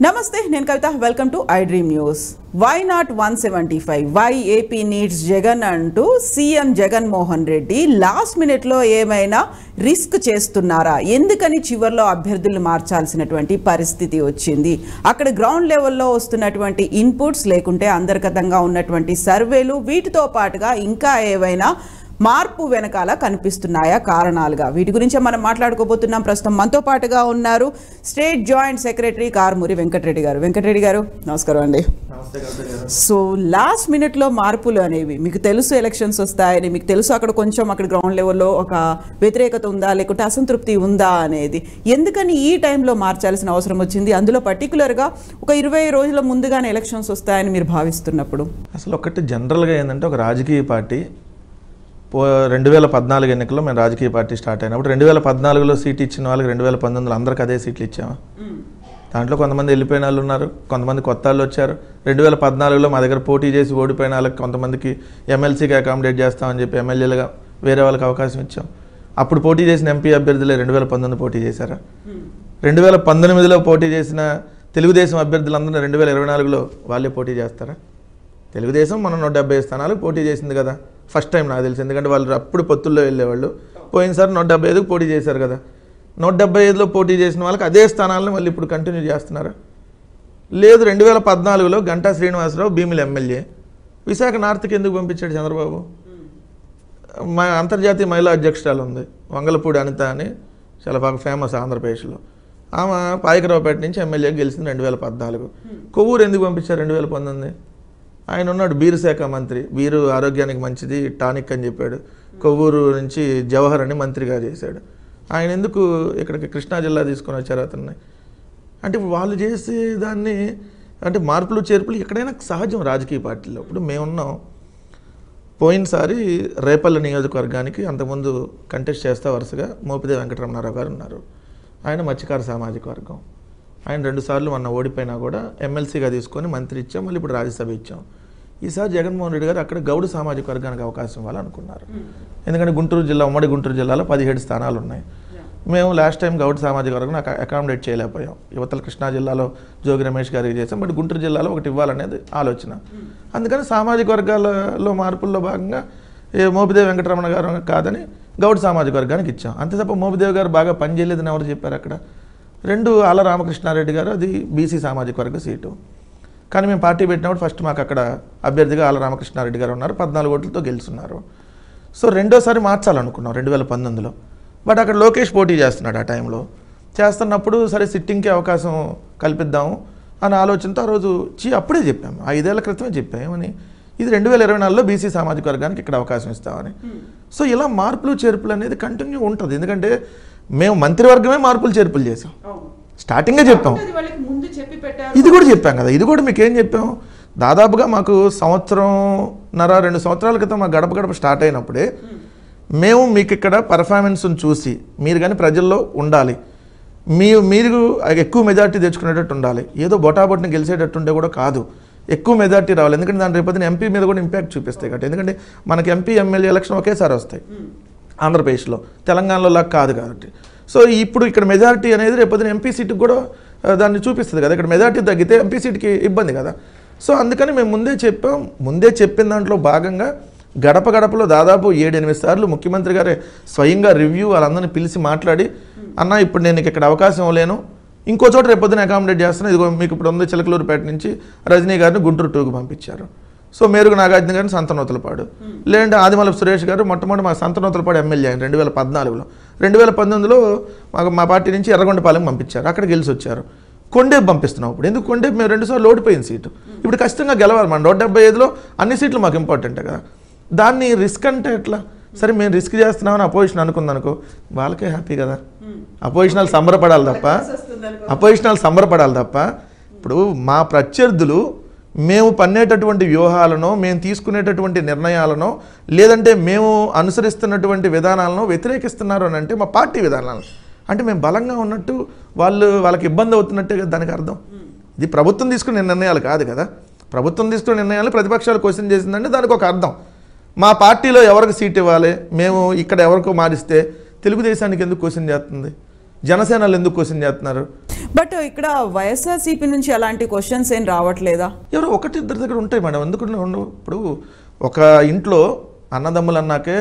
Namaste, నేను Kavitha. Welcome to I dream news. Why not 175? Why AP needs Jagan అంటూ CM Jaganmohan Reddy last మినిట్లో ఏమైనా risk చేస్తున్నారా? ఎందుకని చివర్లో అభ్యర్థులు మార్చాల్సినటువంటి పరిస్థితి వచ్చింది? అక్కడ గ్రౌండ్ లెవెల్లో వస్తున్నటువంటి ఇన్పుట్స్ లేకుంటే అంతర్గతంగా ఉన్నటువంటి సర్వేలు వీటితో పాటుగా ఇంకా ఏవైనా మార్పు వెనకాల కనిపిస్తున్నాయా కారణాలుగా? వీటి గురించి మనం మాట్లాడుకోబోతున్నాం. ప్రస్తుతం మనతో పాటుగా ఉన్నారు state joint secretary Karumuri Venkatareddy గారు. వెంకటరెడ్డి గారు నమస్కారం అండి. సో లాస్ట్ మినిట్లో మార్పులు అనేవి మీకు తెలుసు, ఎలక్షన్స్ వస్తాయని మీకు తెలుసు, అక్కడ కొంచెం అక్కడ గ్రౌండ్ లెవెల్లో ఒక వ్యతిరేకత ఉందా లేకుంటే అసంతృప్తి ఉందా అనేది, ఎందుకని ఈ టైంలో మార్చాల్సిన అవసరం వచ్చింది? అందులో పర్టికులర్గా ఒక 20 రోజుల ముందుగానే ఎలక్షన్స్ వస్తాయని మీరు భావిస్తున్నప్పుడు అసలు ఒకటి జనరల్గా ఏంటంటే ఒక రాజకీయ పార్టీ 2014 ఎన్నికల్లో మేము రాజకీయ పార్టీ స్టార్ట్ అయినప్పుడు 2014లో సీట్ ఇచ్చిన వాళ్ళకి 2019లో అందరికి అదే సీట్లు ఇచ్చాము. దాంట్లో కొంతమంది వెళ్ళిపోయిన వాళ్ళు ఉన్నారు, కొంతమంది కొత్త వాళ్ళు వచ్చారు. 2014లో మా దగ్గర పోటీ చేసి ఓడిపోయిన వాళ్ళకి కొంతమందికి ఎమ్మెల్సీకి అకామిడేట్ చేస్తామని చెప్పి ఎమ్మెల్యేలుగా వేరే వాళ్ళకి అవకాశం ఇచ్చాం. అప్పుడు పోటీ చేసిన ఎంపీ అభ్యర్థులే 2019 పోటీ చేశారా? 2019లో పోటీ చేసిన తెలుగుదేశం అభ్యర్థులందరూ 2024లో వాళ్ళే పోటీ చేస్తారా? తెలుగుదేశం మనం 170 స్థానాలకు పోటీ చేసింది కదా, ఫస్ట్ టైం నాకు తెలిసి. ఎందుకంటే వాళ్ళు అప్పుడు పొత్తుల్లో వెళ్ళేవాళ్ళు. పోయినసారి 175కు పోటీ చేశారు కదా. 175లో పోటీ చేసిన వాళ్ళకి అదే స్థానాలను మళ్ళీ ఇప్పుడు కంటిన్యూ చేస్తున్నారా? లేదు. 2014లో గంటా శ్రీనివాసరావు భీమిలి ఎమ్మెల్యే, విశాఖ నార్త్కి ఎందుకు పంపించాడు చంద్రబాబు? మా అంతర్జాతీయ మహిళా అధ్యక్షురాలు ఉంది వంగలపూడి అనిత అని, చాలా బాగా ఫేమస్ ఆంధ్రప్రదేశ్లో. ఆమె పాయకరావుపేట నుంచి ఎమ్మెల్యేకి గెలిచింది 2014. కొవ్వూరు ఎందుకు పంపించారు 2019? ఆయన ఉన్నాడు బీరు శాఖ మంత్రి, బీరు ఆరోగ్యానికి మంచిది టానిక్ అని చెప్పాడు. కొవ్వూరు నుంచి జవహర్ అని మంత్రిగా చేశాడు. ఆయన ఎందుకు ఇక్కడికి కృష్ణా జిల్లా తీసుకొని వచ్చారు అతన్ని? అంటే వాళ్ళు చేసే దాన్ని అంటే మార్పులు చేర్పులు ఎక్కడైనా సహజం రాజకీయ పార్టీలో. ఇప్పుడు మేమున్నాం, పోయినసారి రేపల్లి నియోజకవర్గానికి అంతకుముందు కంటెస్ట్ చేస్తా వరుసగా మోపిదేవి వెంకటరమణారావు గారు ఉన్నారు. ఆయన మత్స్యకార సామాజిక వర్గం. ఆయన 2 సార్లు మొన్న ఓడిపోయినా కూడా ఎమ్మెల్సీగా తీసుకొని మంత్రి ఇచ్చాం, మళ్ళీ ఇప్పుడు రాజ్యసభ ఇచ్చాం. ఈసారి జగన్మోహన్ రెడ్డి గారు అక్కడ గౌడ సామాజిక వర్గానికి అవకాశం ఇవ్వాలనుకున్నారు. ఎందుకంటే గుంటూరు జిల్లా, ఉమ్మడి గుంటూరు జిల్లాలో 17 స్థానాలు ఉన్నాయి. మేము లాస్ట్ టైం గౌడ సామాజిక వర్గం అకామిడేట్ చేయలేకపోయాం. యువతల కృష్ణా జిల్లాలో జోగి రమేష్ గారికి చేసాం, బట్ గుంటూరు జిల్లాలో ఒకటి ఇవ్వాలనేది ఆలోచన. అందుకని సామాజిక వర్గాలలో మార్పుల్లో భాగంగా మోపిదేవి వెంకటరమణ గారు కాదని గౌడ సామాజిక వర్గానికి ఇచ్చాం. అంతే తప్ప మోపిదేవి గారు బాగా పనిచేయలేదని ఎవరు చెప్పారు? అక్కడ 2 ఆళ్ళ రామకృష్ణారెడ్డి గారు, అది బీసీ సామాజిక వర్గ సీటు. కానీ మేము పార్టీ పెట్టినప్పుడు ఫస్ట్ మాకు అక్కడ అభ్యర్థిగా ఆళ్ళ రామకృష్ణారెడ్డి గారు ఉన్నారు, 14 ఓట్లతో గెలుచున్నారు. సో రెండోసారి మార్చాలనుకున్నాం 2019లో. బట్ అక్కడ లోకేష్ పోటీ చేస్తున్నాడు. ఆ టైంలో చేస్తున్నప్పుడు సరే సిట్టింగ్కి అవకాశం కల్పిద్దాము అనే ఆలోచనతో ఆ రోజు అప్పుడే చెప్పాము, 5 ఏళ్ల క్రితమే చెప్పామని, ఇది 2024లో బీసీ సామాజిక వర్గానికి ఇక్కడ అవకాశం ఇస్తామని. సో ఇలా మార్పులు చేర్పులు అనేది కంటిన్యూ ఉంటుంది. ఎందుకంటే మేము మంత్రివర్గమే మార్పులు చేర్పులు చేసాం, స్టార్టింగే చెప్పాం. ఇది కూడా చెప్పాం కదా, ఇది కూడా మీకు ఏం చెప్పాం? దాదాపుగా మాకు 1.5-2 సంవత్సరాల క్రితం మా గడప గడప స్టార్ట్ అయినప్పుడే మేము మీకు ఇక్కడ పర్ఫార్మెన్స్ని చూసి మీరు కానీ ప్రజల్లో ఉండాలి, మీరు ఎక్కువ మెజార్టీ తెచ్చుకునేటట్టు ఉండాలి, ఏదో బొటాబొట్ని గెలిచేటట్టు ఉంటే కూడా కాదు, ఎక్కువ మెజార్టీ రావాలి. ఎందుకంటే దాని రేపొద్దున ఎంపీ మీద కూడా ఇంపాక్ట్ చూపిస్తాయి కాబట్టి. ఎందుకంటే మనకి ఎంపీ ఎమ్మెల్యే ఎలక్షన్ ఒకేసారి వస్తాయి ఆంధ్రప్రదేశ్లో, తెలంగాణలో లాగా కాదు కాబట్టి. సో ఇప్పుడు ఇక్కడ మెజారిటీ అనేది రేపొద్దున ఎంపీ సీటుకి కూడా దాన్ని చూపిస్తుంది కదా. ఇక్కడ మెజారిటీ తగ్గితే ఎంపీ సీట్కి ఇబ్బంది కదా. సో అందుకని మేము ముందే చెప్పిన దాంట్లో భాగంగా గడప గడపలో దాదాపు 7-8 సార్లు ముఖ్యమంత్రి గారే స్వయంగా రివ్యూ వాళ్ళందరినీ పిలిచి మాట్లాడి, అన్న ఇప్పుడు నేను ఇక్కడ అవకాశం ఇవ్వలేను, ఇంకో చోట రేపొద్దున అకామిడేట్ చేస్తున్నాను, ఇదిగో మీకు ఇప్పుడు ఉంది చిలకలూరుపేట నుంచి రజనీ గారిని గుంటూరు 2కు పంపించారు. సో మేరుగు నాగార్జున గారిని సంతనూతలపాడు, లేదంటే ఆదిమలపు సురేష్ గారు మొట్టమొదటి మా సంతనూతలపాడు ఎమ్మెల్యే 2014లో. 2019లో మా పార్టీ నుంచి ఎర్రగొండపాలెం పంపించారు, అక్కడ గెలిచి వచ్చారు. కొండేపు పంపిస్తున్నాం. ఇప్పుడు ఎందుకు కొండేపు? మేము 2 సార్లు ఓడిపోయిన సీటు, ఇప్పుడు ఖచ్చితంగా గెలవాలి. మన 175లో అన్ని సీట్లు మాకు ఇంపార్టెంటే కదా. దాన్ని రిస్క్ అంటే ఎట్లా? సరే మేము రిస్క్ చేస్తున్నామని అపోజిషన్ అనుకుందనుకో, వాళ్ళకే హ్యాపీ కదా. అపోజిషనాలు సంబరపడాలి తప్ప ఇప్పుడు మా ప్రత్యర్థులు మేము పన్నేటటువంటి వ్యూహాలను, మేము తీసుకునేటటువంటి నిర్ణయాలను, లేదంటే మేము అనుసరిస్తున్నటువంటి విధానాలను వ్యతిరేకిస్తున్నారు అని అంటే మా పార్టీ విధానాలను అంటే మేము బలంగా ఉన్నట్టు వాళ్ళకి ఇబ్బంది అవుతున్నట్టే కదా దానికి అర్థం. ఇది ప్రభుత్వం తీసుకునే నిర్ణయాలు కాదు కదా. ప్రభుత్వం తీసుకునే నిర్ణయాలు ప్రతిపక్షాలు క్వశ్చన్ చేసిందంటే దానికి ఒక అర్థం. మా పార్టీలో ఎవరికి సీట్ ఇవ్వాలి, మేము ఇక్కడ ఎవరికో మారిస్తే తెలుగుదేశానికి ఎందుకు క్వశ్చన్ చేస్తుంది, జనసేనలు ఎందుకు క్వశ్చన్ చేస్తున్నారు? బట్ ఇక్కడ వైఎస్ఆర్సీపీ నుంచి అలాంటి క్వశ్చన్స్ ఏం రావట్లేదా? ఎవరో ఒకటి ఇద్దరి దగ్గర ఉంటాయి మేడం, ఎందుకు ఇప్పుడు ఒక ఇంట్లో అన్నదమ్ములు అన్నాకే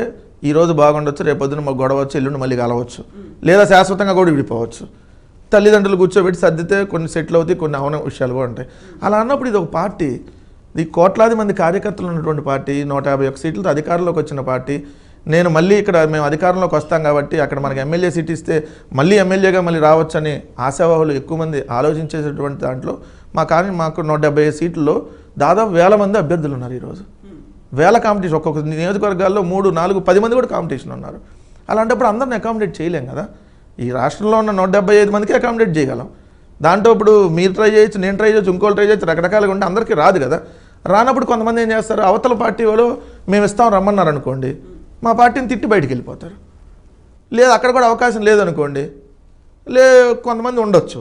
ఈరోజు బాగుండొచ్చు, రేపొద్దున గొడవచ్చు, ఎల్లుండి మళ్ళీ కలవచ్చు, లేదా శాశ్వతంగా కూడా విడిపోవచ్చు. తల్లిదండ్రులు కూర్చోబెట్టి సర్దితే కొన్ని సెటిల్ అవుతాయి, కొన్ని అవన విషయాలు కూడా ఉంటాయి. అలా అన్నప్పుడు ఇది ఒక పార్టీ, ఇది కోట్లాది మంది కార్యకర్తలు ఉన్నటువంటి పార్టీ, 151 సీట్లతో అధికారంలోకి వచ్చిన పార్టీ. నేను మళ్ళీ ఇక్కడ మేము అధికారంలోకి వస్తాం కాబట్టి అక్కడ మనకి ఎమ్మెల్యే సీట్ ఇస్తే మళ్ళీ ఎమ్మెల్యేగా మళ్ళీ రావచ్చని ఆశావాహులు ఎక్కువ మంది ఆలోచించేటటువంటి దాంట్లో మాకు 175 సీట్లలో దాదాపు 1000 మంది అభ్యర్థులు ఉన్నారు. ఈరోజు వేల కాంపిటీషన్, ఒక్కొక్క నియోజకవర్గాల్లో 3, 4, 10 మంది కూడా కాంపిటీషన్ ఉన్నారు. అలాంటప్పుడు అందరిని అకామిడేట్ చేయలేం కదా. ఈ రాష్ట్రంలో ఉన్న 175 మందికి అకామిడేట్ చేయగలం. దాంట్లో ఇప్పుడు మీరు ట్రై చేయొచ్చు, నేను ట్రై చేయొచ్చు, ఇంకోళ్ళు ట్రై చేయొచ్చు, రకరకాలుగా ఉంటే అందరికీ రాదు కదా. రానప్పుడు కొంతమంది ఏం చేస్తారు, అవతల పార్టీ వాళ్ళు మేము ఇస్తాం రమ్మన్నారు అనుకోండి, మా పార్టీని తిట్టి బయటికి వెళ్ళిపోతారు. లేదు అక్కడ కూడా అవకాశం లేదనుకోండి, కొంతమంది ఉండొచ్చు,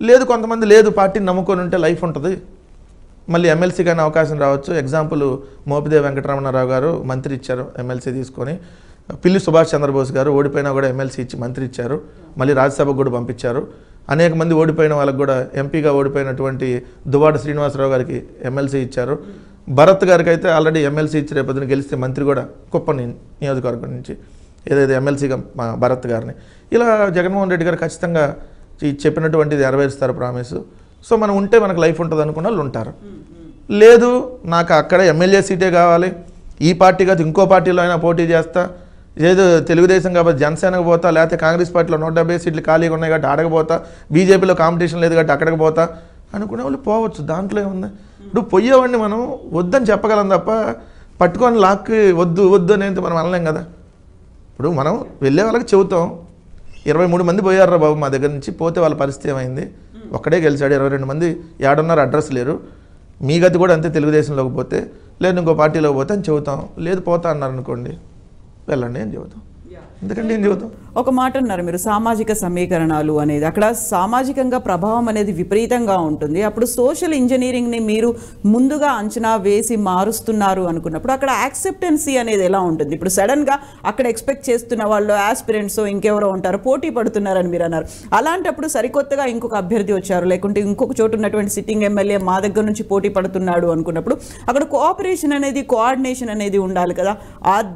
లేదు కొంతమంది లేదు పార్టీని నమ్ముకొని ఉంటే లైఫ్ ఉంటుంది, మళ్ళీ ఎమ్మెల్సీ కానీ అవకాశం రావచ్చు. ఎగ్జాంపుల్ మోపిదేవి వెంకటరమణారావు గారు మంత్రి ఇచ్చారు ఎమ్మెల్సీ తీసుకొని, పిల్లి సుభాష్ చంద్రబోస్ గారు ఓడిపోయినా కూడా ఎమ్మెల్సీ ఇచ్చి మంత్రి ఇచ్చారు, మళ్ళీ రాజ్యసభకు కూడా పంపించారు. అనేక మంది ఓడిపోయిన వాళ్ళకు కూడా ఎంపీగా ఓడిపోయినటువంటి దువ్వాడ శ్రీనివాసరావు గారికి ఎమ్మెల్సీ ఇచ్చారు. భరత్ గారికి అయితే ఆల్రెడీ ఎమ్మెల్సీ ఇచ్చి రేపొద్దున గెలిస్తే మంత్రి కూడా కుప్పం నియోజకవర్గం నుంచి ఏదైతే ఎమ్మెల్సీగా మా భరత్ గారిని. ఇలా జగన్మోహన్ రెడ్డి గారు ఖచ్చితంగా చెప్పినటువంటిది నెరవేరుస్తారు ప్రామిస్. సో మనం ఉంటే మనకు లైఫ్ ఉంటుంది అనుకున్న వాళ్ళు ఉంటారు. లేదు నాకు అక్కడ ఎమ్మెల్యే సీటే కావాలి, ఈ పార్టీ కాదు ఇంకో పార్టీలో అయినా పోటీ చేస్తా, ఏదో తెలుగుదేశం కాబట్టి జనసేనకు పోతా, లేకపోతే కాంగ్రెస్ పార్టీలో 170 సీట్లు ఖాళీగా ఉన్నాయి కాబట్టి ఆడకపోతా, బీజేపీలో కాంపిటీషన్ లేదు కాబట్టి అక్కడికి పోతా అనుకునే వాళ్ళు పోవచ్చు, దాంట్లో ఏముంది. ఇప్పుడు పోయేవాడిని మనం వద్దని చెప్పగలం తప్ప పట్టుకొని లాక్కి వద్దు వద్దు అనేది మనం అనలేం కదా. ఇప్పుడు మనం వెళ్ళే వాళ్ళకి చెబుతాం, 23 మంది పోయారు బాబు మా దగ్గర నుంచి, పోతే వాళ్ళ పరిస్థితి ఏమైంది, ఒక్కడే గెలిచాడు, 22 మంది ఏడున్నారు అడ్రస్ లేరు, మీ గతి కూడా అంతే తెలుగుదేశంలోకి పోతే, లేదు ఇంకో పార్టీలోకి పోతే అని చెబుతాం. లేదు పోతా అన్నారు అనుకోండి, వెళ్ళండి అని చెబుతాం. ఎందుకంటే ఏం చెబుతాం. ఒక మాట అన్నారు మీరు, సామాజిక సమీకరణాలు అనేది, అక్కడ సామాజికంగా ప్రభావం అనేది విపరీతంగా ఉంటుంది. అప్పుడు సోషల్ ఇంజనీరింగ్ని మీరు ముందుగా అంచనా వేసి మారుస్తున్నారు అనుకున్నప్పుడు అక్కడ యాక్సెప్టెన్సీ అనేది ఎలా ఉంటుంది? ఇప్పుడు సడన్గా అక్కడ ఎక్స్పెక్ట్ చేస్తున్న వాళ్ళు ఆస్పిరెంట్స్ ఇంకెవరో ఉంటారు, పోటీ పడుతున్నారని మీరు అన్నారు. అలాంటప్పుడు సరికొత్తగా ఇంకొక అభ్యర్థి వచ్చారు, లేకుంటే ఇంకొక చోటు ఉన్నటువంటి సిట్టింగ్ ఎమ్మెల్యే మా దగ్గర నుంచి పోటీ పడుతున్నాడు అనుకున్నప్పుడు అక్కడ కోఆపరేషన్ అనేది, కోఆర్డినేషన్ అనేది ఉండాలి కదా.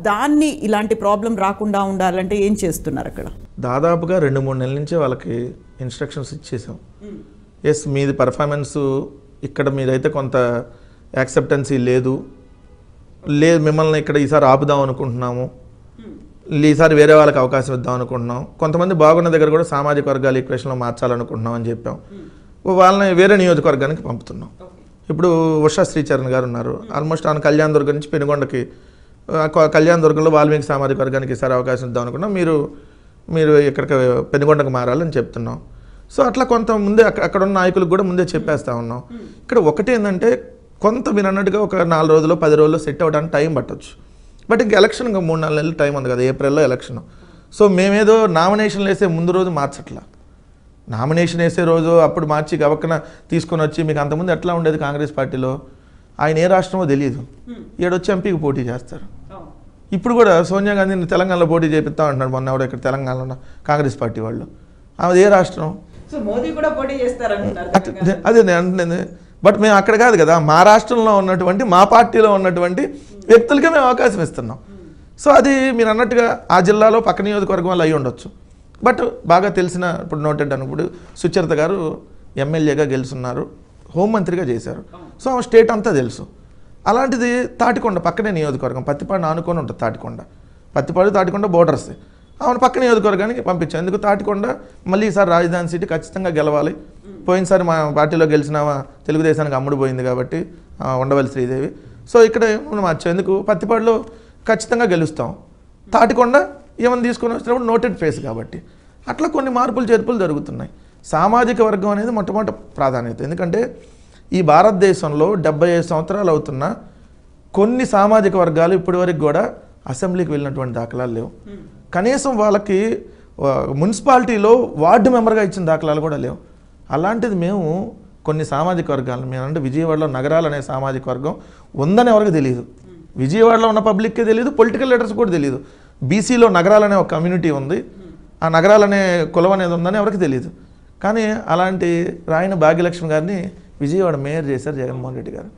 దాన్ని ఇలాంటి ప్రాబ్లం రాకుండా ఉండాలంటే ఏం చేస్తున్నారు అక్కడ? దాదాపుగా 2-3 నెలల నుంచి వాళ్ళకి ఇన్స్ట్రక్షన్స్ ఇచ్చేసాం. ఎస్ మీది పర్ఫార్మెన్స్ ఇక్కడ మీరైతే కొంత యాక్సెప్టెన్సీ లేదు, మిమ్మల్ని ఇక్కడ ఈసారి ఆపుదాం అనుకుంటున్నాము, ఈసారి వేరే వాళ్ళకి అవకాశం ఇద్దాం అనుకుంటున్నాం, కొంతమంది బాగున్న దగ్గర కూడా సామాజిక వర్గాల ఈక్వేషన్లో మార్చాలనుకుంటున్నాం అని చెప్పాం. వాళ్ళని వేరే నియోజకవర్గానికి పంపుతున్నాం. ఇప్పుడు ఉషా శ్రీచరణ్ గారు ఉన్నారు, ఆల్మోస్ట్ ఆయన కళ్యాణ్ దుర్గం నుంచి పెనుగొండకి, కళ్యాణ్ దుర్గంలో వాల్మీకి సామాజిక వర్గానికి ఈసారి అవకాశం ఇద్దాం అనుకున్నాం, మీరు ఇక్కడికి పెనుగొండకు మారాలని చెప్తున్నాం. సో అట్లా కొంత ముందే అక్కడ ఉన్న నాయకులకు కూడా ముందే చెప్పేస్తా ఉన్నాం. ఇక్కడ ఒకటి ఏంటంటే కొంత మీరు అన్నట్టుగా ఒక 4 రోజులు 10 రోజుల్లో సెట్ అవ్వడానికి టైం పట్టవచ్చు. బట్ ఇంక ఎలక్షన్ ఇంకా 3-4 నెలలు టైం ఉంది కదా, ఏప్రిల్లో ఎలక్షన్. సో మేమేదో నామినేషన్లు వేసే ముందు రోజు మార్చట్లా, నామినేషన్ వేసే రోజు అప్పుడు మార్చి గవక్కన తీసుకొని వచ్చి, మీకు అంతకుముందు ఎట్లా ఉండేది కాంగ్రెస్ పార్టీలో, ఆయన ఏ రాష్ట్రమో తెలియదు, ఏడొచ్చి ఎంపీకి పోటీ చేస్తారు. ఇప్పుడు కూడా సోనియా గాంధీని తెలంగాణలో పోటీ చేపిస్తా అంటున్నాడు, మొన్న ఎవడో ఇక్కడ తెలంగాణలో ఉన్న కాంగ్రెస్ పార్టీ వాళ్ళు, ఆమె ఏ రాష్ట్రం, మోదీ కూడా పోటీ చేస్తారంటున్నారు. అదే నేను అంటున్నది. బట్ మేము అక్కడ కాదు కదా, మా రాష్ట్రంలో ఉన్నటువంటి మా పార్టీలో ఉన్నటువంటి వ్యక్తులకే మేము అవకాశం ఇస్తున్నాం. సో అది మీరు అన్నట్టుగా ఆ జిల్లాలో పక్క నియోజకవర్గం వల్ల అయ్యి ఉండొచ్చు. బట్ బాగా తెలిసిన, ఇప్పుడు నోటెడ్ అనుకుడు సుచరిత గారు ఎమ్మెల్యేగా గెలుచున్నారు, హోంమంత్రిగా చేశారు, సో ఆమె స్టేట్ అంతా తెలుసు. అలాంటిది తాటికొండ పక్కనే నియోజకవర్గం, పత్తిపాడు ఆనుకొని ఉంటుంది తాటికొండ, పత్తిపాడు తాటికొండ బోర్డర్స్, ఆమెను పక్క నియోజకవర్గానికి పంపించాం. ఎందుకు తాటికొండ మళ్ళీ ఈసారి రాజధాని సీటు ఖచ్చితంగా గెలవాలి, పోయినసారి మా పార్టీలో గెలిచిన తెలుగుదేశానికి అమ్ముడు పోయింది కాబట్టి ఉండవల్లి శ్రీదేవి, సో ఇక్కడ మార్చాం. ఎందుకు పత్తిపాడులో ఖచ్చితంగా గెలుస్తాం, తాటికొండ ఏమైనా తీసుకొని వచ్చినప్పుడు నోటెడ్ ఫేస్ కాబట్టి అట్లా కొన్ని మార్పులు చేర్పులు జరుగుతున్నాయి. సామాజిక వర్గం అనేది మొట్టమొదటి ప్రాధాన్యత. ఎందుకంటే ఈ భారతదేశంలో 75 సంవత్సరాలు అవుతున్న కొన్ని సామాజిక వర్గాలు ఇప్పటి వరకు కూడా అసెంబ్లీకి వెళ్ళినటువంటి దాఖలాలు లేవు. కనీసం వాళ్ళకి మున్సిపాలిటీలో వార్డు మెంబర్గా ఇచ్చిన దాఖలాలు కూడా లేవు. అలాంటిది మేము కొన్ని సామాజిక వర్గాలను, మేమంటే విజయవాడలో నగరాలు అనే సామాజిక వర్గం ఉందని ఎవరికి తెలియదు, విజయవాడలో ఉన్న పబ్లిక్కే తెలియదు, పొలిటికల్ లీడర్స్ కూడా తెలియదు. బీసీలో నగరాలనే ఒక కమ్యూనిటీ ఉంది, ఆ నగరాలనే కులం అనేది ఉందని ఎవరికి తెలియదు. కానీ అలాంటి రాయన భాగ్యలక్ష్మి గారిని విజయవాడ మేయర్ చేశారు జగన్మోహన్ రెడ్డి గారు.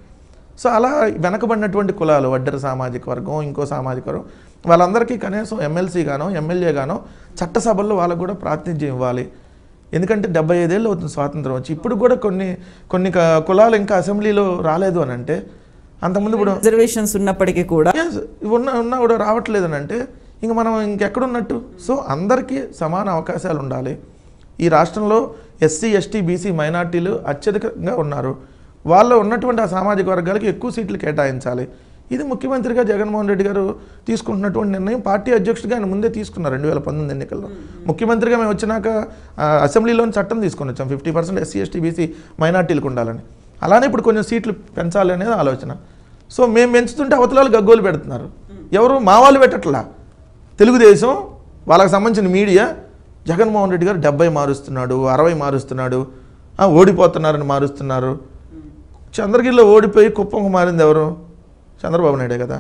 సో అలా వెనకబడినటువంటి కులాలు, వడ్డెర సామాజిక వర్గం, ఇంకో సామాజిక వర్గం, వాళ్ళందరికీ కనీసం ఎమ్మెల్సీ గానో ఎమ్మెల్యే గానో చట్టసభల్లో వాళ్ళకు కూడా ప్రాతినిధ్యం ఇవ్వాలి. ఎందుకంటే 75 ఏళ్ళు అవుతుంది స్వాతంత్రం వచ్చి, ఇప్పుడు కూడా కొన్ని కులాలు ఇంకా అసెంబ్లీలో రాలేదు అని అంటే, అంతకుముందు ఇప్పుడు రిజర్వేషన్స్ ఉన్నప్పటికీ కూడా ఉన్నా కూడా రావట్లేదు అని అంటే ఇంక మనం ఇంకెక్కడున్నట్టు. సో అందరికీ సమాన అవకాశాలు ఉండాలి. ఈ రాష్ట్రంలో ఎస్సీ, ఎస్టీ, బీసీ మైనార్టీలు అత్యధికంగా ఉన్నారు. వాళ్ళు ఉన్నటువంటి ఆ సామాజిక వర్గాలకి ఎక్కువ సీట్లు కేటాయించాలి. ఇది ముఖ్యమంత్రిగా జగన్మోహన్ రెడ్డి గారు తీసుకుంటున్నటువంటి నిర్ణయం. పార్టీ అధ్యక్షుడిగా ఆయన ముందే తీసుకున్నారు 2019 ఎన్నికల్లో. ముఖ్యమంత్రిగా మేము వచ్చినాక అసెంబ్లీలోని చట్టం తీసుకొని వచ్చాం 50% ఎస్సీ, ఎస్టీ, బీసీ మైనార్టీలకు ఉండాలని. అలానే ఇప్పుడు కొంచెం సీట్లు పెంచాలి అనేది ఆలోచన. సో మేము పెంచుతుంటే అవతలాలు గగ్గోలు పెడుతున్నారు. ఎవరు మా వాళ్ళు పెట్టట్లా, తెలుగుదేశం వాళ్ళకి సంబంధించిన మీడియా జగన్మోహన్ రెడ్డి గారు 70 మారుస్తున్నాడు, 60 మారుస్తున్నాడు, ఓడిపోతున్నారని మారుస్తున్నారు. చంద్రగిరిలో ఓడిపోయి కుప్పంకు మారింది ఎవరు? చంద్రబాబు నాయుడే కదా.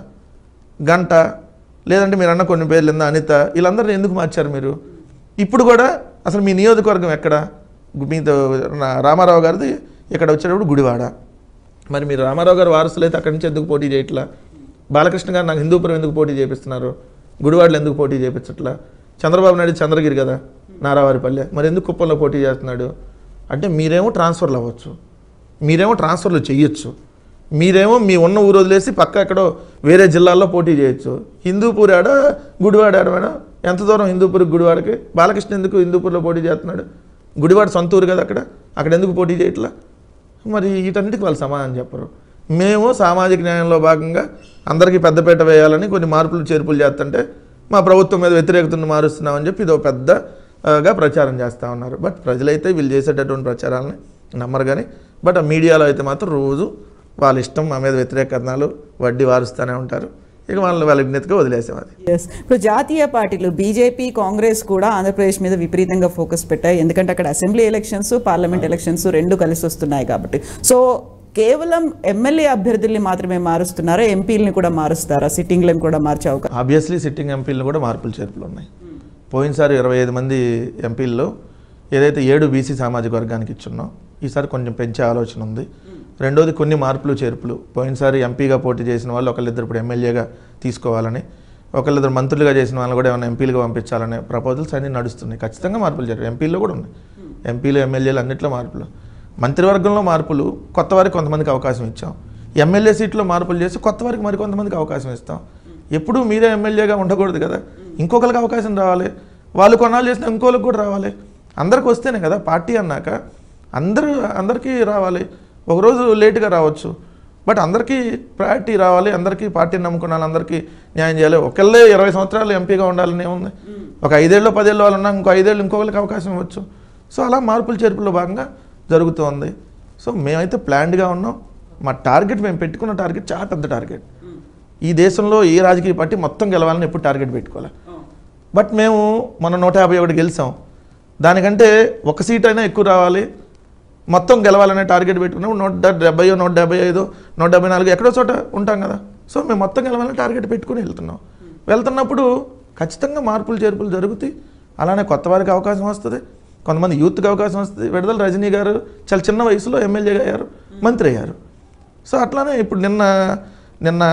గంట లేదంటే మీరు అన్న కొన్ని పేర్లు ఎందా అనిత, వీళ్ళందరినీ ఎందుకు మార్చారు మీరు? ఇప్పుడు కూడా అసలు మీ నియోజకవర్గం ఎక్కడ? మీతో రామారావు గారిది ఇక్కడ వచ్చేటప్పుడు గుడివాడ. మరి మీరు రామారావు గారు వారసులు అయితే అక్కడి నుంచి ఎందుకు పోటీ చేయట్లా? బాలకృష్ణ గారు నాకు హిందూపురం ఎందుకు పోటీ చేపిస్తున్నారు? గుడివాడలో ఎందుకు పోటీ చేయించట్లా? చంద్రబాబు నాయుడు చంద్రగిరి కదా, నారావారిపల్లె, మరి ఎందుకు కుప్పంలో పోటీ చేస్తున్నాడు? అంటే మీరేమో ట్రాన్స్ఫర్లు అవ్వచ్చు, మీరేమో ట్రాన్స్ఫర్లు చేయొచ్చు, మీరేమో మీ ఉన్న ఊరు వదిలేసి పక్క ఎక్కడో వేరే జిల్లాల్లో పోటీ చేయొచ్చు. హిందూపూర్ ఆడ, గుడివాడ ఆడ మేడం, ఎంత దూరం హిందూపూర్కి గుడివాడకి? బాలకృష్ణ ఎందుకు హిందూపూర్లో పోటీ చేస్తున్నాడు? గుడివాడ సొంత ఊరు కదా అక్కడ ఎందుకు పోటీ చేయట్లా? మరి వీటన్నిటికి వాళ్ళు సమాధానం చెప్పరు. మేము సామాజిక న్యాయంలో భాగంగా అందరికీ పెద్దపీట వేయాలని కొన్ని మార్పులు చేర్పులు చేస్తుంటే మా ప్రభుత్వం మీద వ్యతిరేకతను మారుస్తున్నామని చెప్పి ఇదో పెద్దగా ప్రచారం చేస్తూ ఉన్నారు. బట్ ప్రజలైతే వీళ్ళు చేసేటటువంటి ప్రచారాలని నమ్మరు. కానీ బట్ ఆ మీడియాలో అయితే మాత్రం రోజు వాళ్ళ ఇష్టం మా మీద వ్యతిరేక కథనాలు వడ్డీ వారుస్తూనే ఉంటారు. ఇక వాళ్ళ విజ్ఞతగా వదిలేసాం అది. ఇప్పుడు జాతీయ పార్టీలు బీజేపీ, కాంగ్రెస్ కూడా ఆంధ్రప్రదేశ్ మీద విపరీతంగా ఫోకస్ పెట్టాయి. ఎందుకంటే అక్కడ అసెంబ్లీ ఎలక్షన్స్, పార్లమెంట్ ఎలక్షన్స్ రెండు కలిసి వస్తున్నాయి కాబట్టి. సో కేవలం ఎమ్మెల్యే అభ్యర్థుల్ని మాత్రమే మారుస్తున్నారా? ఎంపీలని కూడా మారుస్తారా? సిట్టింగ్లను కూడా మార్చే అవకాశం? ఆబ్వియస్లీ సిట్టింగ్ ఎంపీలను కూడా మార్పులు చేర్పులు ఉన్నాయి. పోయినసారి 25 మంది ఎంపీల్లో ఏదైతే 7 బీసీ సామాజిక వర్గానికి ఇచ్చున్నాం, ఈసారి కొంచెం పెంచే ఆలోచన ఉంది. రెండోది కొన్ని మార్పులు చేర్పులు. పోయినసారి ఎంపీగా పోటీ చేసిన వాళ్ళు ఒకళ్ళిద్దరు ఇప్పుడు ఎమ్మెల్యేగా తీసుకోవాలని, ఒకళ్ళిద్దరు మంత్రులుగా చేసిన వాళ్ళు కూడా ఏమైనా ఎంపీలుగా పంపించాలనే ప్రపోజల్స్ అన్నీ నడుస్తున్నాయి. ఖచ్చితంగా మార్పులు చేర్పులు ఎంపీల్లో కూడా ఉన్నాయి. ఎంపీలు, ఎమ్మెల్యేలు అన్నింటిలో మార్పులు. మంత్రివర్గంలో మార్పులు, కొత్త వారికి కొంతమందికి అవకాశం ఇచ్చాం. ఎమ్మెల్యే సీట్లో మార్పులు చేసి కొత్త వారికి మరికొంతమందికి అవకాశం ఇస్తాం. ఎప్పుడూ మీరే ఎమ్మెల్యేగా ఉండకూడదు కదా, ఇంకొకరికి అవకాశం రావాలి. వాళ్ళు కొన్నాళ్ళు చేసిన ఇంకోళ్ళకి కూడా రావాలి. అందరికి వస్తేనే కదా పార్టీ అన్నాక అందరికీ రావాలి. ఒకరోజు లేటుగా రావచ్చు, బట్ అందరికీ ప్రయారిటీ రావాలి. అందరికీ పార్టీని నమ్ముకున్న వాళ్ళందరికీ న్యాయం చేయాలి. ఒకళ్ళే 20 సంవత్సరాలు ఎంపీగా ఉండాలని ఏముంది? ఒక 5 ఏళ్ళు 10 ఏళ్ళు వాళ్ళు ఉన్నా ఇంకో 5 ఏళ్ళు ఇంకొకరికి అవకాశం ఇవ్వచ్చు. సో అలా మార్పుల చేర్పుల్లో భాగంగా జరుగుతుంది. సో మేమైతే ప్లాన్డ్గా ఉన్నాం. మా టార్గెట్, మేము పెట్టుకున్న టార్గెట్ చాలా పెద్ద టార్గెట్. ఈ దేశంలో ఏ రాజకీయ పార్టీ మొత్తం గెలవాలని ఎప్పుడు టార్గెట్ పెట్టుకోవాలి. బట్ మేము మన 151 గెలిచాం. దానికంటే ఒక సీట్ అయినా ఎక్కువ రావాలి, మొత్తం గెలవాలనే టార్గెట్ పెట్టుకున్నాం. 170, 175, 174 ఎక్కడో చోట ఉంటాం కదా. సో మేము మొత్తం గెలవాలని టార్గెట్ పెట్టుకుని వెళ్తున్నప్పుడు ఖచ్చితంగా మార్పులు చేర్పులు జరుగుతాయి. అలానే కొత్త వారికి అవకాశం వస్తుంది, కొంతమంది యూత్కి అవకాశం వస్తుంది. విడుదల రజనీ గారు చాలా చిన్న వయసులో ఎమ్మెల్యేగా అయ్యారు, మంత్రి అయ్యారు. సో అట్లానే ఇప్పుడు నిన్న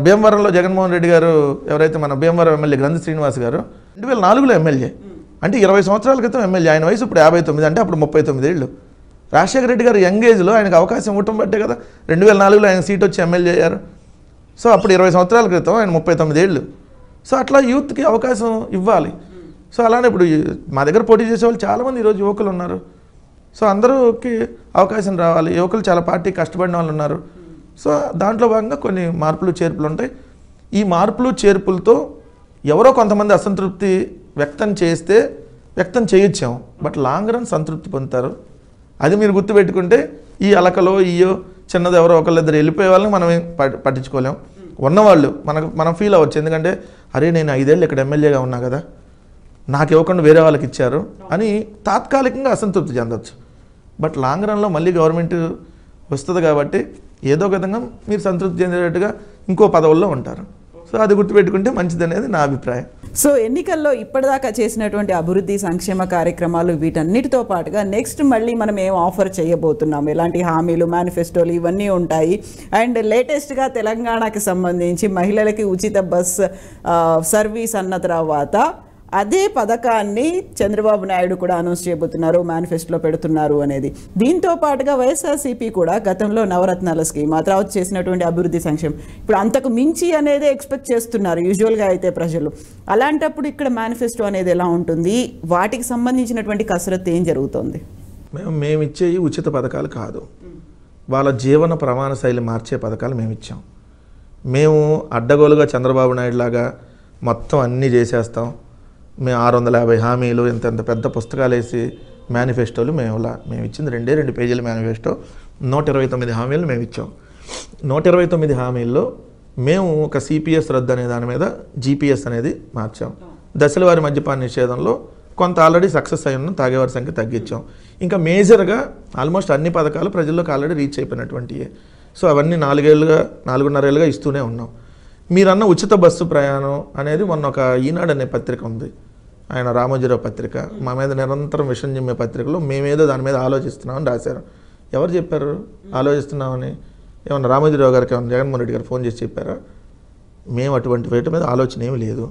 భీమవరంలో జగన్మోహన్ రెడ్డి గారు, ఎవరైతే మన భీమవరం ఎమ్మెల్యే గ్రంథి శ్రీనివాస్ గారు 2004లో ఎమ్మెల్యే, అంటే 20 సంవత్సరాల క్రితం ఎమ్మెల్యే. ఆయన వయసు ఇప్పుడు 59, అంటే అప్పుడు 39 ఏళ్ళు. రాజశేఖర రెడ్డి గారు యంగ్ ఏజ్లో ఆయనకు అవకాశం ఇవ్వటం బట్టే కదా 2004లో ఆయన సీట్ వచ్చి ఎమ్మెల్యే అయ్యారు. సో అప్పుడు 20 సంవత్సరాల క్రితం ఆయన 39 ఏళ్ళు. సో అట్లా యూత్కి అవకాశం ఇవ్వాలి. సో అలానే ఇప్పుడు మా దగ్గర పోటీ చేసే వాళ్ళు చాలామంది ఈరోజు యువకులు ఉన్నారు. సో అందరికి అవకాశం రావాలి. యువకులు చాలా పార్టీ కష్టపడిన వాళ్ళు ఉన్నారు. సో దాంట్లో భాగంగా కొన్ని మార్పులు చేర్పులు ఉంటాయి. ఈ మార్పులు చేర్పులతో ఎవరో కొంతమంది అసంతృప్తి వ్యక్తం చేయొచ్చాం, బట్ లాంగ్ రన్ సంతృప్తి పొందుతారు. అది మీరు గుర్తుపెట్టుకుంటే ఈ అలకలో ఇయ్యో చిన్నది ఎవరో ఒకళ్ళిద్దరు వెళ్ళిపోయే వాళ్ళని మనం పట్టించుకోలేం. ఉన్నవాళ్ళు మనం ఫీల్ అవ్వచ్చు. ఎందుకంటే అరే నేను 5 ఏళ్ళు ఇక్కడ ఎమ్మెల్యేగా ఉన్నా కదా, నాకు ఇవ్వకుండా వేరే వాళ్ళకి ఇచ్చారు అని తాత్కాలికంగా అసంతృప్తి చెందవచ్చు. బట్ లాంగ్ రన్లో మళ్ళీ గవర్నమెంట్ వస్తుంది కాబట్టి ఏదో విధంగా మీరు సంతృప్తి చెందేటట్టుగా ఇంకో పదవుల్లో ఉంటారు. సో అది గుర్తుపెట్టుకుంటే మంచిది అనేది నా అభిప్రాయం. సో ఎన్నికల్లో ఇప్పటిదాకా చేసినటువంటి అభివృద్ధి సంక్షేమ కార్యక్రమాలు వీటన్నిటితో పాటుగా నెక్స్ట్ మళ్ళీ మనం ఏం ఆఫర్ చేయబోతున్నాం, ఎలాంటి హామీలు, మేనిఫెస్టోలు ఇవన్నీ ఉంటాయి. అండ్ లేటెస్ట్గా తెలంగాణకి సంబంధించి మహిళలకి ఉచిత బస్ సర్వీస్ అన్న తర్వాత అదే పథకాన్ని చంద్రబాబు నాయుడు కూడా అనౌన్స్ చేయబోతున్నారు, మేనిఫెస్టోలో పెడుతున్నారు అనేది. దీంతో పాటుగా వైఎస్ఆర్సీపీ కూడా గతంలో నవరత్నాల స్కీమ్, ఆ తర్వాత చేసినటువంటి అభివృద్ధి సంక్షేమం ఇప్పుడు అంతకు మించి అనేది ఎక్స్పెక్ట్ చేస్తున్నారు యూజువల్గా అయితే ప్రజలు. అలాంటప్పుడు ఇక్కడ మేనిఫెస్టో అనేది ఎలా ఉంటుంది, వాటికి సంబంధించినటువంటి కసరత్తు ఏం జరుగుతుంది? మేము ఇచ్చే ఉచిత పథకాలు కాదు, వాళ్ళ జీవన ప్రమాణ శైలి మార్చే పథకాలు మేము ఇచ్చాం. మేము అడ్డగోలుగా చంద్రబాబు నాయుడు లాగా మొత్తం అన్నీ చేసేస్తాం, మేము 650 హామీలు ఇంత పెద్ద పుస్తకాలు వేసి మేనిఫెస్టోలు మేము ఇచ్చింది 2 పేజీల మేనిఫెస్టో, 129 హామీలు మేము ఇచ్చాం. 129 హామీల్లో మేము ఒక సిపిఎస్ రద్దు అనే దాని మీద జిపిఎస్ అనేది మార్చాం. దశల వారి మద్యపాన నిషేధంలో కొంత ఆల్రెడీ సక్సెస్ అయి ఉన్నాం, తాగేవారి సంఖ్య తగ్గించాం. ఇంకా మేజర్గా ఆల్మోస్ట్ అన్ని పథకాలు ప్రజల్లోకి ఆల్రెడీ రీచ్ అయిపోయినటువంటివి. సో అవన్నీ 4.5 ఏళ్ళుగా ఇస్తూనే ఉన్నాం. మీరన్న ఉచిత బస్సు ప్రయాణం అనేది మొన్న ఒక ఈనాడు అనే పత్రిక ఉంది, ఆయన రామోజీరావు పత్రిక, మా మీద నిరంతరం విషయం చెప్పే పత్రికలో మేమేదో దాని మీద ఆలోచిస్తున్నామని రాశారు. ఎవరు చెప్పారు ఆలోచిస్తున్నామని? ఏమన్నా రామోజీరావు గారికి ఏమన్నా జగన్మోహన్ రెడ్డి గారు ఫోన్ చేసి చెప్పారా? మేము అటువంటి వేటి మీద ఆలోచన ఏమి లేదు.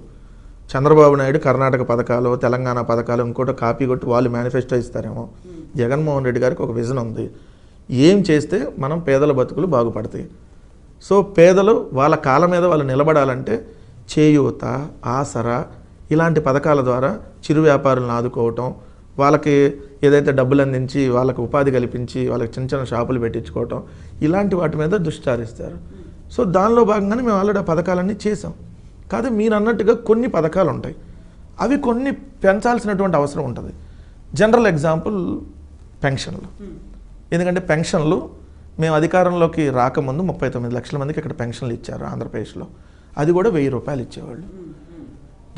చంద్రబాబు నాయుడు కర్ణాటక పథకాలు, తెలంగాణ పథకాలు ఇంకోటి కాపీ కొట్టి వాళ్ళు మేనిఫెస్టో ఇస్తారేమో. జగన్మోహన్ రెడ్డి గారికి ఒక విజన్ ఉంది, ఏం చేస్తే మనం పేదల బతుకులు బాగుపడతాయి. సో పేదలు వాళ్ళ కాళ్ళ మీద వాళ్ళు నిలబడాలంటే చేయూత, ఆసరా ఇలాంటి పథకాల ద్వారా చిరు వ్యాపారులను ఆదుకోవటం, వాళ్ళకి ఏదైతే డబ్బులు అందించి వాళ్ళకి ఉపాధి కల్పించి వాళ్ళకి చిన్న చిన్న షాపులు పెట్టించుకోవటం, ఇలాంటి వాటి మీద దృష్టి సారిస్తారు. సో దానిలో భాగంగానే మేము ఆల్రెడీ ఆ పథకాలన్నీ చేసాం. కాదు మీరు అన్నట్టుగా కొన్ని పథకాలు ఉంటాయి, అవి కొన్ని పెంచాల్సినటువంటి అవసరం ఉంటుంది. జనరల్ ఎగ్జాంపుల్ పెన్షన్లు. ఎందుకంటే పెన్షన్లు మేము అధికారంలోకి రాకముందు 39 లక్షల మందికి ఇక్కడ పెన్షన్లు ఇచ్చారు ఆంధ్రప్రదేశ్లో. అది కూడా 1000 రూపాయలు ఇచ్చేవాళ్ళు.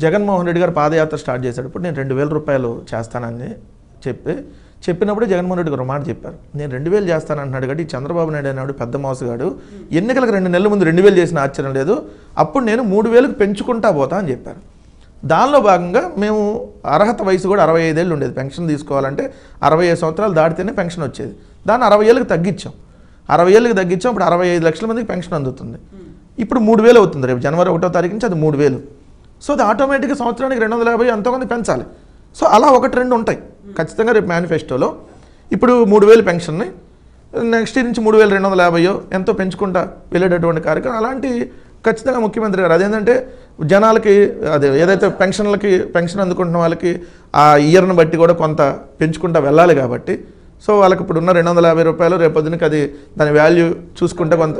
జగన్మోహన్ రెడ్డి గారు పాదయాత్ర స్టార్ట్ చేసేటప్పుడు నేను 2000 రూపాయలు చేస్తానని చెప్పినప్పుడే జగన్మోహన్ రెడ్డి గారు మాట చెప్పారు, నేను 2000 చేస్తానంటున్నాడు కాబట్టి చంద్రబాబు నాయుడు అనేవాడు పెద్ద మోసగాడు, ఎన్నికలకు 2 నెలల ముందు 2000 చేసిన ఆశ్చర్యం లేదు, అప్పుడు నేను 3000కు పెంచుకుంటా పోతా అని చెప్పారు. దానిలో భాగంగా మేము అర్హత వయసు కూడా 65 ఏళ్ళు ఉండేది, పెన్షన్ తీసుకోవాలంటే 65 సంవత్సరాలు దాటితేనే పెన్షన్ వచ్చేది. దాన్ని 60 ఏళ్ళకి తగ్గించాం. 60 ఏళ్ళకి తగ్గించాం. ఇప్పుడు 65 లక్షల మందికి పెన్షన్ అందుతుంది. ఇప్పుడు 3000 అవుతుంది, రేపు జనవరి 1వ తారీఖు నుంచి అది 3000. సో అది ఆటోమేటిక్గా సంవత్సరానికి 250 ఎంతోమంది పెంచాలి. సో అలా 1-2 ఉంటాయి ఖచ్చితంగా రేపు మేనిఫెస్టోలో. ఇప్పుడు 3000 పెన్షన్ని నెక్స్ట్ ఇయర్ నుంచి 3250 ఎంతో పెంచుకుంటా వెళ్ళేటటువంటి కార్యక్రమం అలాంటి ఖచ్చితంగా ముఖ్యమంత్రి గారు అదేంటంటే జనాలకి అదే ఏదైతే పెన్షన్ అందుకుంటున్న వాళ్ళకి ఆ ఇయర్ని బట్టి కూడా కొంత పెంచుకుంటా వెళ్ళాలి కాబట్టి సో వాళ్ళకి ఇప్పుడు ఉన్న 250 రూపాయలు రేపొద్దునకి అది దాని వాల్యూ చూసుకుంటే కొంత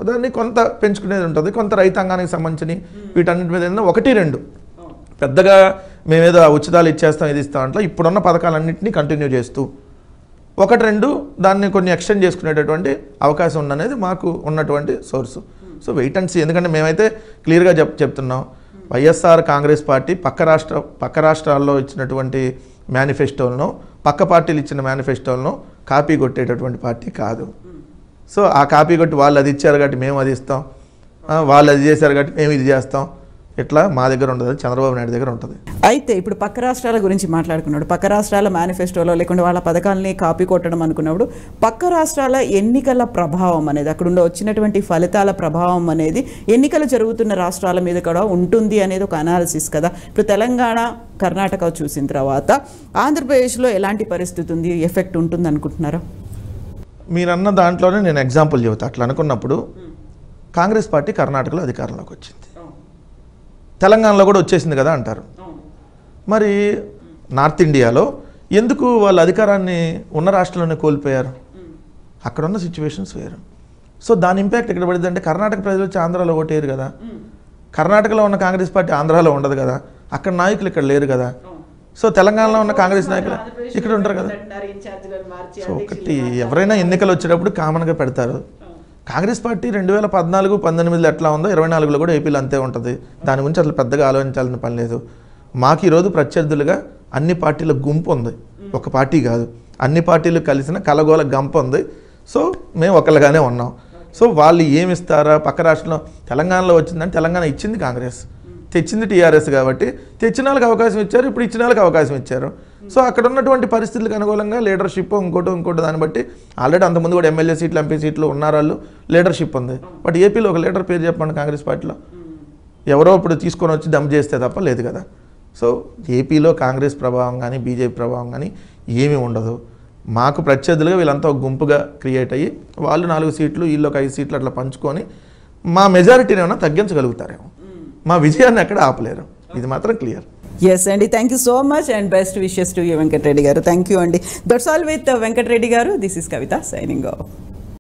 దాన్ని కొంత పెంచుకునేది ఉంటుంది. కొంత రైతాంగానికి సంబంధించి వీటన్నిటి మీద 1-2 పెద్దగా మేమేదో ఉచితాలు ఇచ్చేస్తాం ఇది ఇస్తాం అంటే ఇప్పుడున్న పథకాలన్నింటినీ కంటిన్యూ చేస్తూ 1-2 దాన్ని కొన్ని ఎక్స్టెండ్ చేసుకునేటటువంటి అవకాశం ఉందనేది మాకు ఉన్నటువంటి source. So wait and see. ఎందుకంటే మేమైతే క్లియర్గా చెప్తున్నాం, వైఎస్ఆర్ కాంగ్రెస్ పార్టీ పక్క రాష్ట్రాల్లో ఇచ్చినటువంటి మేనిఫెస్టోలను పక్క పార్టీలు ఇచ్చిన మేనిఫెస్టోలను కాపీ కొట్టేటటువంటి పార్టీ కాదు. సో ఆ కాపీ కొట్టి వాళ్ళు అది ఇచ్చారు కాబట్టి మేము అది ఇస్తాం, వాళ్ళు అది చేశారు కాబట్టి మేము ఇది చేస్తాం, ఇట్లా మా దగ్గర ఉండదు, చంద్రబాబు నాయుడు దగ్గర ఉంటుంది. అయితే ఇప్పుడు పక్క రాష్ట్రాల గురించి మాట్లాడుకున్నాడు, పక్క రాష్ట్రాల మేనిఫెస్టోలో లేకుండా వాళ్ళ పథకాలని కాపీ కొట్టడం అనుకున్నప్పుడు పక్క రాష్ట్రాల ఎన్నికల ప్రభావం అనేది అక్కడ వచ్చినటువంటి ఫలితాల ప్రభావం అనేది ఎన్నికలు జరుగుతున్న రాష్ట్రాల మీద కూడా ఉంటుంది అనేది ఒక అనాలిసిస్ కదా. ఇప్పుడు తెలంగాణ కర్ణాటక చూసిన తర్వాత ఆంధ్రప్రదేశ్లో ఎలాంటి పరిస్థితి ఉంది, ఎఫెక్ట్ ఉంటుంది అనుకుంటున్నారా? మీరన్న దాంట్లోనే నేను ఎగ్జాంపుల్ చెబుతా. అట్లా అనుకున్నప్పుడు కాంగ్రెస్ పార్టీ కర్ణాటకలో అధికారంలోకి వచ్చింది, తెలంగాణలో కూడా వచ్చేసింది కదా అంటారు. మరి నార్త్ ఇండియాలో ఎందుకు వాళ్ళ అధికారాన్ని ఉన్న రాష్ట్రంలోనే కోల్పోయారు? అక్కడ ఉన్న సిచ్యువేషన్స్ వేరు. సో దాని ఇంపాక్ట్ ఎక్కడ పడింది అంటే కర్ణాటక ప్రజలు వచ్చి ఆంధ్రాలో ఓటేరు కదా, కర్ణాటకలో ఉన్న కాంగ్రెస్ పార్టీ ఆంధ్రాలో ఉండదు కదా, అక్కడ నాయకులు ఇక్కడ లేరు కదా. సో తెలంగాణలో ఉన్న కాంగ్రెస్ నాయకులు ఇక్కడ ఉంటారు కదా. సో ఒకటి ఎవరైనా ఎన్నికలు వచ్చేటప్పుడు కామన్గా పెడతారు. కాంగ్రెస్ పార్టీ 2014-18 ఎట్లా ఉందో 24లో కూడా ఏపీలో అంతే ఉంటుంది. దాని గురించి అసలు పెద్దగా ఆలోచించాల్సిన పని లేదు. మాకు ఈరోజు ప్రత్యర్థులుగా అన్ని పార్టీల గుంపు ఉంది, ఒక పార్టీ కాదు, అన్ని పార్టీలు కలిసిన కలగోల గంప ఉంది. సో మేము ఒకళ్ళగానే ఉన్నాం. సో వాళ్ళు ఏమి ఇస్తారా, పక్క రాష్ట్రంలో తెలంగాణలో వచ్చిందంటే తెలంగాణ ఇచ్చింది కాంగ్రెస్, తెచ్చింది టీఆర్ఎస్ కాబట్టి తెచ్చిన వాళ్ళకి అవకాశం ఇచ్చారు, ఇప్పుడు ఇచ్చిన వాళ్ళకి అవకాశం ఇచ్చారు. సో అక్కడ ఉన్నటువంటి పరిస్థితులకు అనుకూలంగా లీడర్షిప్ ఇంకోటి దాన్ని బట్టి ఆల్రెడీ అంతకుముందు కూడా ఎమ్మెల్యే సీట్లు ఎంపీ సీట్లు ఉన్నారు, వాళ్ళు లీడర్షిప్ ఉంది. బట్ ఏపీలో ఒక లీడర్ పేరు చెప్పండి కాంగ్రెస్ పార్టీలో, ఎవరో ఇప్పుడు తీసుకొని వచ్చి దమ్ చేస్తే తప్ప లేదు కదా. సో ఏపీలో కాంగ్రెస్ ప్రభావం కానీ బీజేపీ ప్రభావం కానీ ఏమీ ఉండదు. మాకు ప్రత్యర్థులుగా వీళ్ళంతా ఒక గుంపుగా క్రియేట్ అయ్యి వాళ్ళు 4 సీట్లు వీళ్ళు ఒక 5 సీట్లు అట్లా పంచుకొని మా మెజారిటీని ఏమైనా తగ్గించగలుగుతారేమో, మా విజయాన్ని ఎక్కడ ఆపలేరు, ఇది మాత్రం క్లియర్. ఎస్ అండి, thank you so much and best wishes to you Venkatareddy గారు. థ్యాంక్ యూ అండి. దట్స్ ఆల్ విత్ వెంకటరెడ్డి గారు. This is Kavitha signing of.